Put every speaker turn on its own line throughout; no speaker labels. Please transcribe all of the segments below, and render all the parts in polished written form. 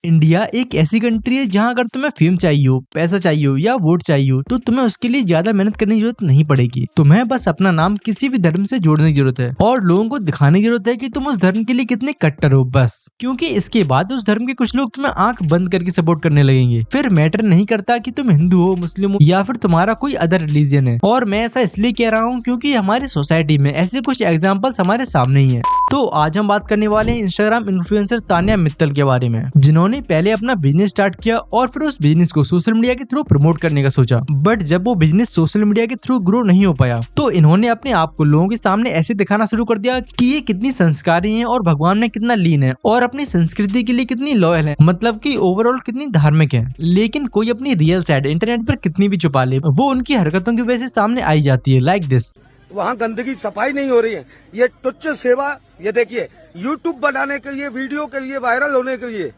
India एक ऐसी country है जहां अगर तुम्हें फेम चाहिए हो, पैसा चाहिए हो या वोट चाहिए हो तो तुम्हें उसके लिए ज्यादा मेहनत करने की जरूरत नहीं पड़ेगी। तुम्हें बस अपना नाम किसी भी धर्म से जोड़ने की जरूरत है और लोगों को दिखाने की जरूरत है कि तुम उस धर्म के लिए कितने कट्टर हो बस। क्योंकि इसके बाद उस धर्म के कुछ लोग तुम्हें आंख बंद करके सपोर्ट करने लगेंगे। फिर मैटर नहीं करता कि तुम हिंदू हो, मुस्लिम हो या फिर तुम्हारा कोई अदर रिलीजन है। और मैं ऐसा इसलिए कह रहा हूँ क्योंकि हमारी सोसाइटी में ऐसे कुछ एग्जाम्पल्स हमारे सामने ही है। तो आज हम बात करने वाले हैं इंस्टाग्राम इन्फ्लुएंसर तान्या मित्तल के बारे में, जिन्होंने पहले अपना बिजनेस स्टार्ट किया और फिर उस बिजनेस को सोशल मीडिया के थ्रू प्रमोट करने का सोचा। बट जब वो बिजनेस सोशल मीडिया के थ्रू ग्रो नहीं हो पाया तो इन्होंने अपने आप को लोगों के सामने ऐसे दिखाना शुरू कर दिया कि ये कितनी संस्कारी हैं और भगवान में कितना लीन है और अपनी संस्कृति के लिए कितनी लॉयल है, मतलब कि ओवरऑल कितनी धार्मिक है। लेकिन कोई अपनी रियल साइड इंटरनेट पर कितनी भी छुपा ले, वो उनकी हरकतों की वजह से सामने आई जाती है। लाइक दिस,
वहाँ गंदगी सफाई नहीं हो रही है, ये तुच्छ सेवा। ये देखिए यूट्यूब बनाने के लिए, वीडियो के लिए, वायरल होने के लिए,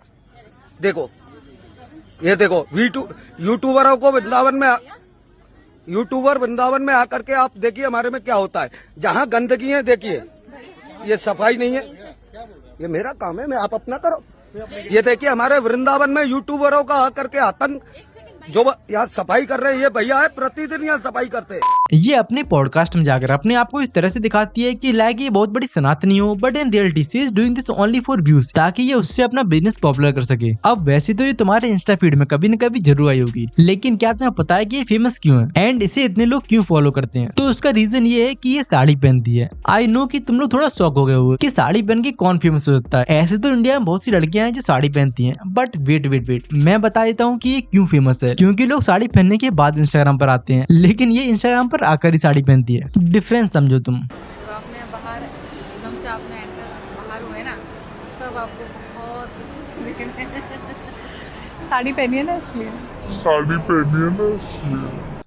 देखो ये देखो यूट्यूबरों को यूट्यूबर वृंदावन में आकर के आप देखिए हमारे में क्या होता है। जहाँ गंदगी है देखिए, ये सफाई नहीं है, ये मेरा काम है, मैं आप अपना करो। ये देखिए हमारे वृंदावन में यूट्यूबरों का आकर के आतंक, जो यहाँ सफाई कर रहे हैं ये भैया है, प्रतिदिन यहाँ सफाई करते हैं।
ये अपने पॉडकास्ट में जाकर अपने आप को इस तरह से दिखाती है कि लाइक ये बहुत बड़ी सनातनी हो, but in reality she is doing this only for views, ताकि ये उससे अपना बिजनेस पॉपुलर कर सके। अब वैसे तो ये तुम्हारे इंस्टा फीड में कभी न कभी जरूर आई होगी, लेकिन क्या तुम्हें पता है कि ये फेमस क्यों है एंड इसे इतने लोग क्यों फॉलो करते हैं? तो उसका रीजन ये है कि ये साड़ी पहनती है। आई नो कि तुम लोग थोड़ा शॉक हो गए हो कि साड़ी पहन के कौन फेमस हो सकता है। ऐसे तो इंडिया में बहुत सी लड़कियां हैं जो साड़ी पहनती हैं, बट वेट मैं बता देता हूँ कि ये क्यों फेमस है। क्योंकि लोग साड़ी पहनने के बाद इंस्टाग्राम पर आते हैं, लेकिन ये इंस्टाग्राम पर आकर ही साड़ी पहनती है। डिफरेंस समझो तुम।
तो आपने बाहर एकदम से आपने एंटर बाहर हुए ना, सब आपको बहुत अच्छे से दिख रहे हैं। साड़ी पहनी है ना इसलिए।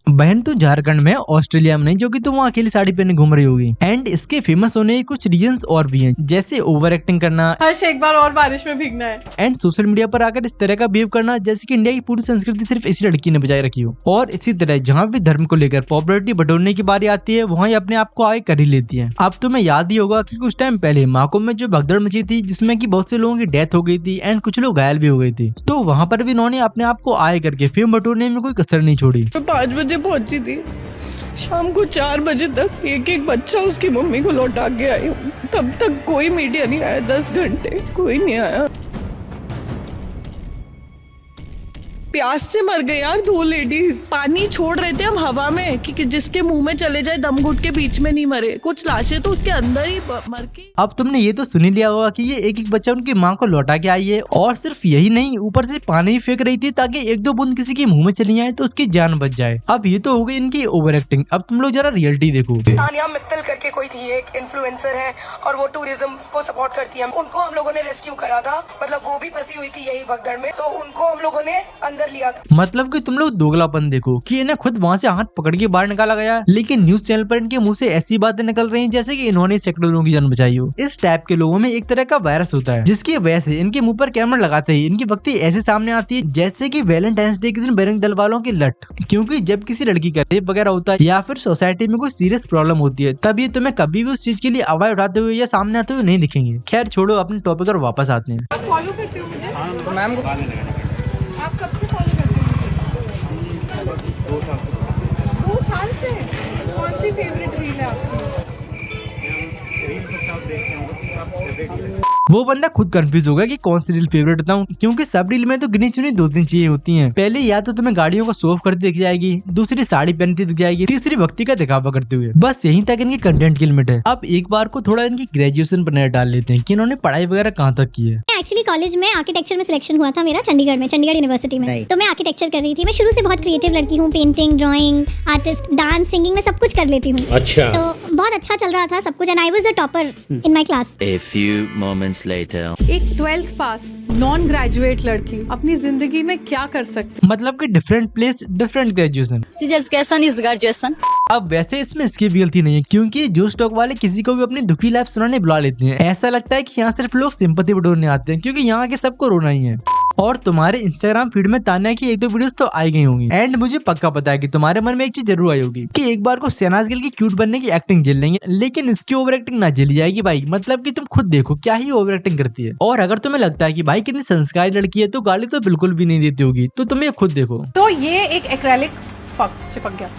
बहन तो झारखंड में, ऑस्ट्रेलिया में नहीं, जो कि तुम वहाँ अकेली साड़ी पहने घूम रही होगी। एंड इसके फेमस होने के कुछ रीजंस और भी हैं, जैसे ओवर एक्टिंग करना,
हर्ष एक बार और बारिश में भीगना है,
एंड सोशल मीडिया पर आकर इस तरह का बिहेव करना जैसे कि इंडिया की पूरी संस्कृति सिर्फ इसी लड़की ने बचाए रखी हो। और इसी तरह जहाँ भी धर्म को लेकर पॉपुलरिटी बटोरने की बारी आती है वहाँ ये अपने आप को आगे कर ही लेती है। अब तुम्हें याद ही होगा कि कुछ टाइम पहले महाकुंभ में जो भगदड़ मची थी, जिसमें कि बहुत से लोगों की डेथ हो गई थी एंड कुछ लोग घायल भी हो गए थे, तो वहाँ पर भी इन्होंने अपने आप को आगे करके फेम बटोरने में कोई कसर नहीं छोड़ी।
5 बजे पहुंची थी, शाम को 4 बजे तक एक बच्चा उसकी मम्मी को लौटा के आई हूँ। तब तक कोई मीडिया नहीं आया, 10 घंटे कोई नहीं आया। प्यास से मर गए यार 2 लेडीज, पानी छोड़ रहे थे हम हवा में कि जिसके मुंह में चले जाए, दम घुट के बीच में नहीं मरे। कुछ लाशें तो उसके अंदर ही मर के।
अब तुमने ये तो सुन ही लिया होगा कि ये एक बच्चा उनकी माँ को लौटा के आई है, और सिर्फ यही नहीं, ऊपर से पानी भी फेंक रही थी ताकि 1-2 बूंद किसी के मुंह में चली जाए तो उसकी जान बच जाए। अब ये तो हो गई इनकी ओवर एक्टिंग। अब तुम लोग जरा रियलिटी देखो।
तान्या मित्तल करके कोई थी, एक इन्फ्लुएंसर है और वो टूरिज्म को सपोर्ट करती है। उनको हम लोगों ने रेस्क्यू करा था, मतलब वो भी फंसी हुई थी यही भगदड़ में, तो उनको हम लोगों ने अंदर लिया था।
मतलब कि तुम लोग दोगलापन देखो कि इन्हें खुद वहाँ से हाथ पकड़ के बाहर निकाला गया, लेकिन न्यूज चैनल पर इनके मुंह से ऐसी बातें निकल रही हैं जैसे कि इन्होंने सैकड़ों लोगों की जान बचाई हो। इस टाइप के लोगों में एक तरह का वायरस होता है, जिसकी वजह से इनके मुंह पर कैमरा लगाते ही इनकी भक्ति ऐसे सामने आती है जैसे कि वैलेंटाइंस डे के दिन बजरंग दल वालों की लट। क्योंकि जब किसी लड़की का रेप वगैरह होता है या फिर सोसाइटी में कोई सीरियस प्रॉब्लम होती है, तब ये तुम्हें कभी भी उस चीज के लिए आवाज उठाते हुए या सामने आते हुए नहीं दिखेंगे। खैर छोड़ो, अपने टॉपिक पर वापस आते हैं।
फॉलो करते हो मुझे?
मैम
आप कब से फॉलो करते हो? 2 साल से। कौन सी फेवरेट रील है आपकी?
वो बंदा खुद कंफ्यूज होगा कि कौन सी रील फेवरेट बताऊं, क्योंकि सब रील में तो गिनी चुनी 2-3 चीजें होती हैं। पहले या तो तुम्हें गाड़ियों को शो ऑफ करती दिख जाएगी, दूसरी साड़ी पहनती दिख जाएगी, तीसरी भक्ति का दिखावा करते हुए। बस यहीं तक इनके कंटेंट की लिमिट है। अब एक बार को थोड़ा इनकी ग्रेजुएशन पर नजर डाल लेते हैं कि इन्होंने पढ़ाई वगैरह कहाँ तक की है।
एक्चुअली कॉलेज में आर्किटेक्चर में सिलेक्शन हुआ था मेरा, चंडीगढ़ में, चंडीगढ़ यूनिवर्सिटी में। तो मैं आर्किटेक्चर कर रही थी। मैं शुरू से बहुत क्रिएटिव लड़की हूँ, painting, drawing, artist, dance, singing में सब कुछ कर लेती हूँ। अच्छा। तो बहुत अच्छा चल रहा था सब कुछ, and I was the topper in my class.
A few moments later.
एक 12th पास नॉन ग्रेजुएट लड़की अपनी जिंदगी में क्या कर सकती?
मतलब कि different place, different graduation.
Education is graduation.
अब वैसे इसमें इसकी भी गलती नहीं है, क्योंकि जो स्टॉक वाले किसी को भी अपनी दुखी लाइफ सुनाने बुला लेते हैं। ऐसा लगता है कि यहाँ सिर्फ लोग सिंपैथी बटोरने आते हैं, क्योंकि यहाँ के सबको रोना ही है। और तुम्हारे इंस्टाग्राम फीड में तान्या की एक दो वीडियोस तो आई गई होंगी। एंड मुझे पक्का पता है कि तुम्हारे मन में एक चीज जरूर आई होगी कि एक बार को शहनाज गिल की क्यूट बनने की एक्टिंग झेल लेंगे, लेकिन इसकी ओवर एक्टिंग ना झेली जाएगी भाई। मतलब कि तुम खुद देखो क्या ही ओवर एक्टिंग करती है। और अगर तुम्हें लगता है कि भाई कितनी संस्कारी लड़की है तो गाली तो बिल्कुल भी नहीं देती होगी, तो तुम ये खुद देखो।
तो ये एक एक्रेलिक चिपक गया।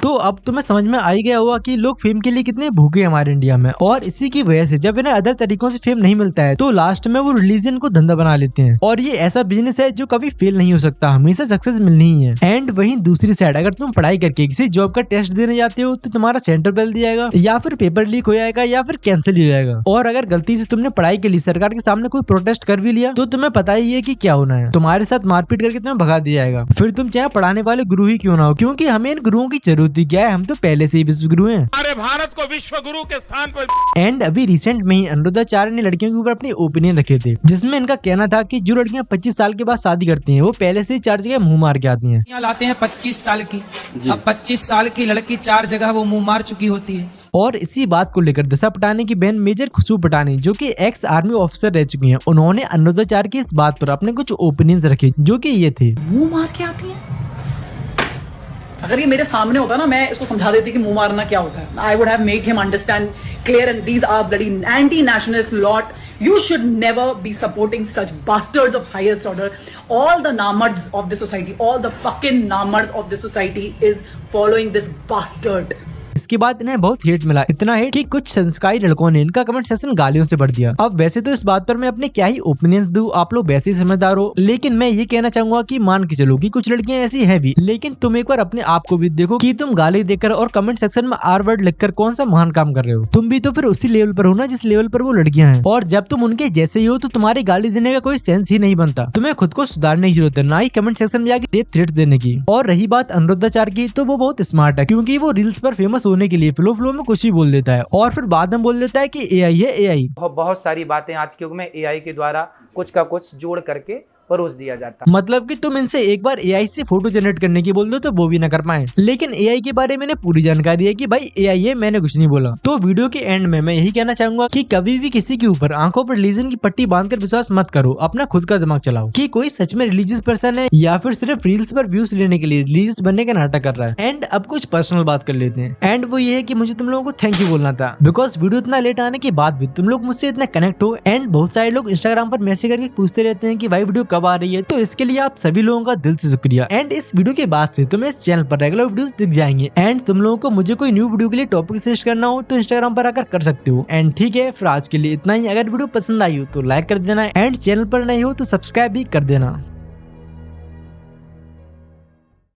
तो अब तुम्हें समझ में आ ही गया होगा कि लोग फेम के लिए कितने भूखे हैं हमारे इंडिया में, और इसी की वजह से जब इन्हें अदर तरीकों से फेम नहीं मिलता है तो लास्ट में वो रिलीजन को धंधा बना लेते हैं। और ये ऐसा बिजनेस है जो कभी फेल नहीं हो सकता, हमेशा सक्सेस मिलनी ही है। एंड वहीं दूसरी साइड अगर तुम पढ़ाई करके किसी जॉब का टेस्ट देने जाते हो तो तुम्हारा सेंटर बदल दिया जाएगा, या फिर पेपर लीक हो जाएगा, या फिर कैंसिल हो जाएगा। और अगर गलती से तुमने पढ़ाई के लिए सरकार के सामने कोई प्रोटेस्ट कर भी लिया तो तुम्हें पता ही है कि क्या होना है, तुम्हारे साथ मारपीट करके तुम्हें भगा दिया जाएगा। फिर तुम चाहे पढ़ाने वाले गुरु ही क्यों ना हो, क्योंकि हमें इन गुरुओं की जरूरत ही क्या है, हम तो पहले से ही विश्व गुरु हैं।
हमारे भारत को विश्व गुरु के स्थान पर।
एंड अभी रिसेंट में ही अनुराधाचार्य ने लड़कियों के ऊपर अपनी ओपिनियन रखे थे, जिसमें इनका कहना था कि जो लड़कियां 25 साल के बाद शादी करती हैं वो पहले से ही 4 जगह मुंह मार के आती हैं।
यहाँ लाते हैं 25 साल की, अब 25 साल की लड़की 4 जगह वो मुंह मार चुकी होती है।
और इसी बात को लेकर दिशा पटानी की बहन मेजर खुशबू पटानी जो कि एक्स आर्मी ऑफिसर रह चुकी हैं, उन्होंने अनुराधाचार्य की इस बात पर अपने कुछ ओपिनियंस रखे जो कि ये थे।
मुंह मार के आती है। अगर ये मेरे सामने होता ना, मैं इसको समझा देती कि मुंह मारना क्या होता है। I would have made him understand clear and these are bloody anti nationalist lot. You should never be supporting such bastards of highest order. All the namards of the society, all the fucking namards of the society is following this bastard.
इसके बाद इन्हें बहुत hate मिला, इतना hate कि कुछ संस्कारी लड़कों ने इनका कमेंट सेक्शन गालियों से भर दिया। अब वैसे तो इस बात पर मैं अपने क्या ही ओपिनियंस दूं, आप लोग वैसे ही समझदार हो, लेकिन मैं ये कहना चाहूंगा कि मान के चलो कि कुछ लड़कियां ऐसी हैं भी, लेकिन तुम एक बार अपने आप को भी देखो कि तुम गाली देकर और कमेंट सेक्शन में आर वर्ड लिखकर कौन सा महान काम कर रहे हो। तुम भी तो फिर उसी लेवल पर हो ना जिस लेवल पर वो लड़कियां हैं, और जब तुम उनके जैसे ही हो तो तुम्हारी गाली देने का कोई सेंस ही नहीं बनता। तुम्हें खुद को सुधारने की जरूरत है, ना ही कमेंट सेक्शन में जाके रेप थ्रेट देने की। और रही बात अनुराधाचार्य की, तो वो बहुत स्मार्ट है, क्योंकि वो रील्स पर फेमस होने के लिए फ्लो में कुछ ही बोल देता है और फिर बाद में बोल देता है कि एआई है एआई।
बहुत सारी बातें आज के युग में एआई के द्वारा कुछ का कुछ जोड़ करके परोस दिया जाता है।
मतलब कि तुम इनसे एक बार एआई से फोटो जनरेट करने की बोल दो तो वो भी ना कर पाए, लेकिन एआई के बारे में पूरी जानकारी है कि भाई एआई है, मैंने कुछ नहीं बोला। तो वीडियो के एंड में मैं यही कहना चाहूंगा कि कभी भी किसी के ऊपर आंखों पर रिलीजन की पट्टी बांधकर विश्वास मत करो, अपना खुद का दिमाग चलाओ कि कोई सच में रिलीजियस पर्सन है या फिर सिर्फ रील्स पर व्यूज लेने के लिए रिलीजियस बनने का नाटक कर रहा है। एंड अब कुछ पर्सनल बात कर लेते हैं, एंड वो ये है कि मुझे तुम लोगों को थैंक यू बोलना था, बिकॉज वीडियो इतना लेट आने के बाद भी तुम लोग मुझसे इतना कनेक्ट हो। एंड बहुत सारे लोग इंस्टाग्राम पर मैसेज करके पूछते रहते हैं कि भाई वीडियो कब आ रही है, तो इसके लिए आप सभी लोगों का दिल से शुक्रिया। एंड इस वीडियो के बाद से तुम्हें इस चैनल पर रेगुलर वीडियोस दिख जाएंगे। एंड तुम लोगों को मुझे कोई न्यू वीडियो के लिए टॉपिक सजेस्ट करना हो तो इंस्टाग्राम पर आकर कर सकते हो। एंड ठीक है, फिर आज के लिए इतना ही। अगर वीडियो पसंद आई हो तो लाइक कर देना, एंड चैनल पर नए हो तो सब्सक्राइब भी कर देना।